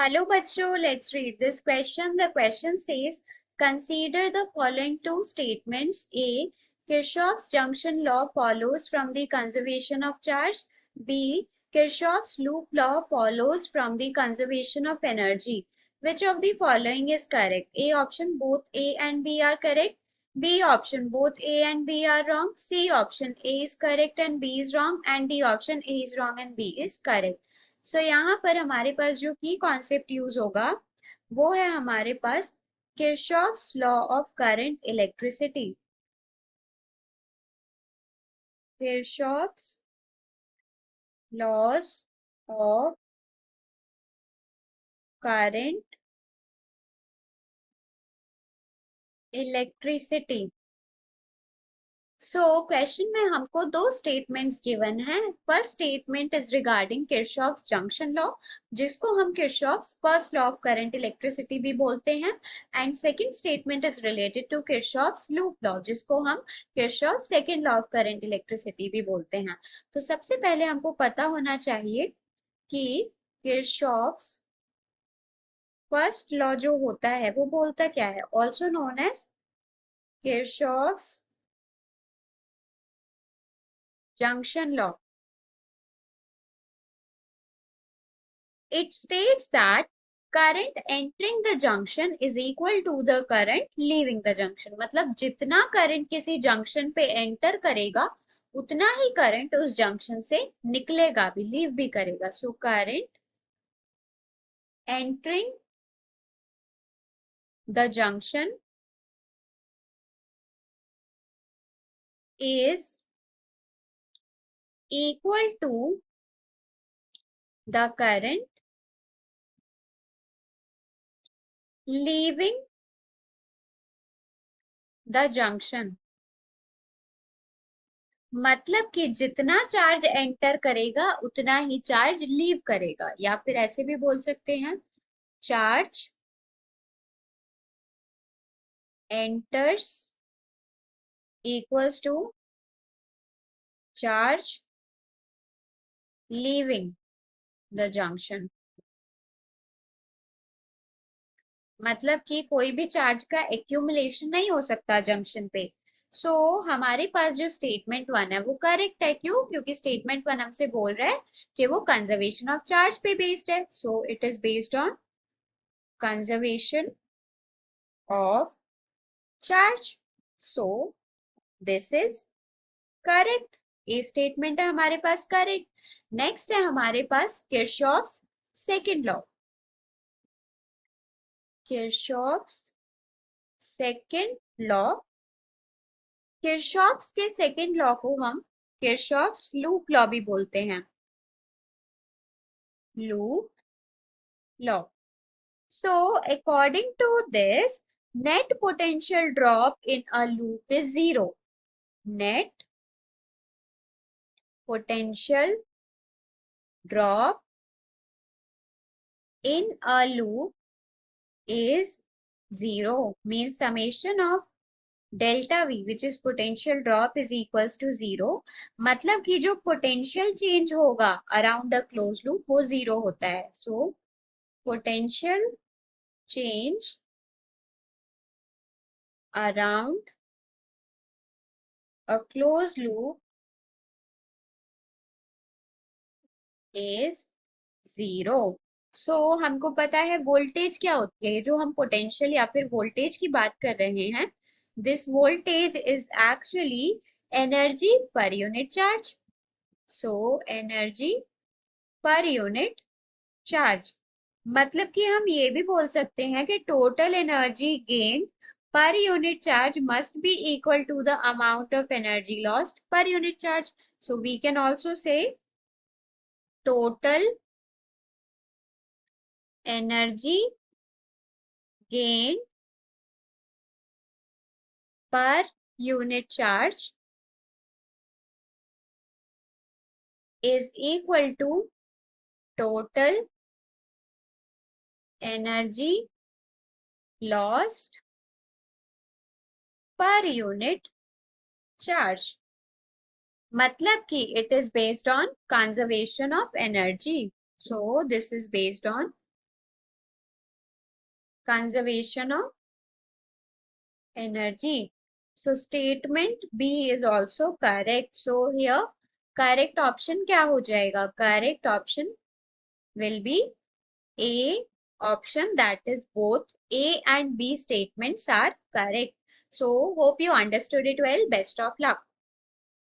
Hello, bachcho. Let's read this question. The question says, consider the following two statements. A. Kirchhoff's junction law follows from the conservation of charge. B. Kirchhoff's loop law follows from the conservation of energy. Which of the following is correct? A option, both A and B are correct. B option, both A and B are wrong. C option, A is correct and B is wrong. And D option, A is wrong and B is correct. सो यहाँ पर हमारे पास जो की concept use होगा वो है हमारे पास Kirchhoff's law of current electricity. Kirchhoff's laws of current electricity. So question में हमको दो स्टेटमेंट्स गिवन है। First statement is regarding Kirchhoff's junction law, जिसको हम Kirchhoff's first law of current electricity भी बोलते हैं, and second statement is related to Kirchhoff's loop law, जिसको हम Kirchhoff's second law of current electricity भी बोलते हैं। तो सबसे पहले हमको पता होना चाहिए कि किरचॉफ्स फर्स्ट लॉ जो होता है वो बोलता क्या है, also known as Kirchhoff's junction law. It states that current entering the junction is equal to the current leaving the junction. मतलब जितना करंट किसी जंक्शन पे एंटर करेगा उतना ही करंट उस जंक्शन से निकलेगा भी, लीव भी करेगा। So current entering the junction is equal to the current leaving the junction। मतलब कि जितना चार्ज एंटर करेगा उतना ही चार्ज लीव करेगा, या फिर ऐसे भी बोल सकते हैं charge enters equals to charge leaving the junction. मतलब कि कोई भी चार्ज का एक्यूमुलेशन नहीं हो सकता जंक्शन पे। सो हमारे पास जो स्टेटमेंट वन है वो करेक्ट है। क्यों? क्योंकि स्टेटमेंट वन हमसे बोल रहा है कि वो कंजर्वेशन ऑफ चार्ज पे बेस्ड है। So it is based on conservation of charge. So this is correct. ये स्टेटमेंट है हमारे पास करेक्ट। नेक्स्ट है हमारे पास Kirchhoff's second law. Kirchhoff's second law, Kirchhoff's के सेकंड लॉ को हम किरचॉफ्स लूप लॉ भी बोलते हैं, loop law. So according to this, net potential drop in a loop is zero. Net potential drop in a loop is zero, means summation of delta v which is potential drop is equals to zero। मतलब कि जो potential change होगा around a closed loop वो zero होता है। so potential change around a closed loop is zero। सो हमको पता है वोल्टेज क्या होती है, जो हम पोटेंशियल या फिर वोल्टेज की बात कर रहे हैं, this voltage is actually energy per unit charge. So energy per unit charge, मतलब कि हम ये भी बोल सकते हैं कि total energy gain per unit charge must be equal to the amount of energy lost per unit charge. So we can also say total energy gain per unit charge is equal to total energy lost per unit charge। मतलब कि it is based on conservation of energy। So this is based on conservation of energy. So statement B is also correct. So here correct option क्या हो जाएगा? Correct option will be A option, that is both A and B statements are correct. So hope you understood it well. Best of luck.